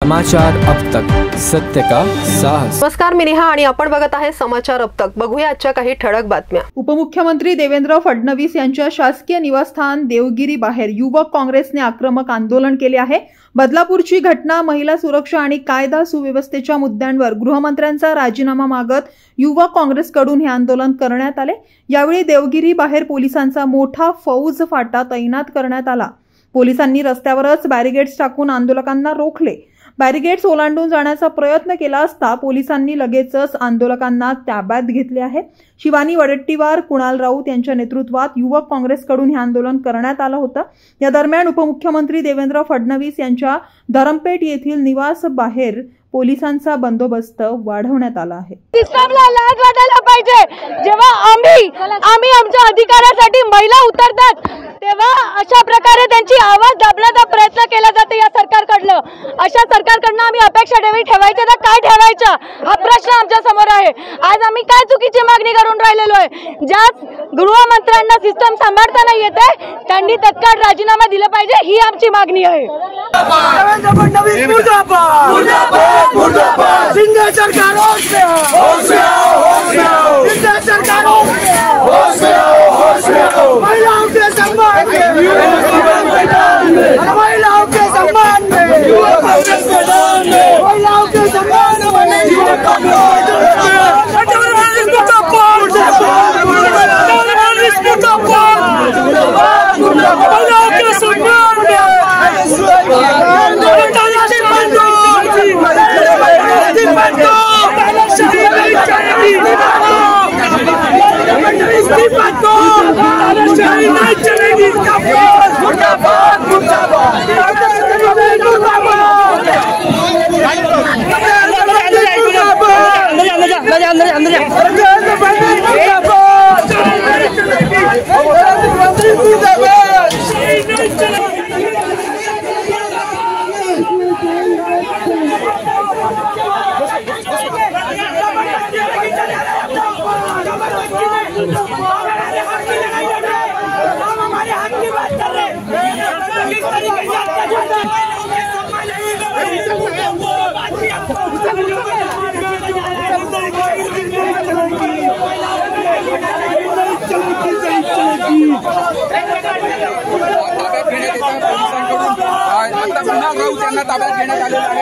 समाचार अब तक, सत्य का साहस। नमस्कार, मी नेहा आणि आपण बघत आहे समाचार अब तक। बघूया आजच्या काही ठळक बातम्या। उपमुख्यमंत्री देवेंद्र फडणवीस यांच्या शासकीय निवासस्थान देवगिरी बाहेर युवक काँग्रेसने आक्रमक आंदोलन केले आहे। बदलापूरची घटना, महिला सुरक्षा आणि कायदा सुव्यवस्थेच्या मुद्द्यांवर गृहमंत्र्यांचा राजीनामा मागत युवक काँग्रेसकडून हे आंदोलन करण्यात आले। यावेळी देवगिरी बाहेर पोलिसांचा मोठा फौज फाटा तैनात करण्यात आला। पोलिसांनी रस्त्यावरच बॅरिगेड्स टाकून आंदोलकांना रोखले। बॅरिगेड्स ओलांडून जाण्याचा प्रयत्न केला असता पोलिसांनी लगेचच आंदोलकांना ताब्यात घेतले आहे। शिवानी वडेट्टीवार, कुणाल राऊत यांच्या नेतृत्वात युवक काँग्रेसकडून हे आंदोलन करण्यात आलं होतं। या दरम्यान उपमुख्यमंत्री देवेंद्र फडणवीस यांच्या धरमपेठ येथील निवास बाहेर पोलिसांचा बंदोबस्त वाढवण्यात आला आहे। सिस्टमला लाज वाटायला पाहिजे। जेव्हा आम्ही आमच्या अधिकारासाठी महिला उतरतात तेव्हा अशा प्रकारे त्यांची आवाज दाबण्याचा प्रयत्न केला जातो या सरकारकडनं। अशा सरकारकडनं आम्ही अपेक्षा ठेवायच्या तर काय ठेवायच्या, हा प्रश्न आमच्या समोर आहे। आज आम्ही काय चुकीची मागणी करून राहिलेलो आहे? ज्या गृहमंत्र्यांना सिस्टम सांभाळता नाही येते त्यांनी तत्काळ राजीनामा दिला पाहिजे, ही आमची मागणी आहे। ताब्यात घेण्यात आलेला आहे।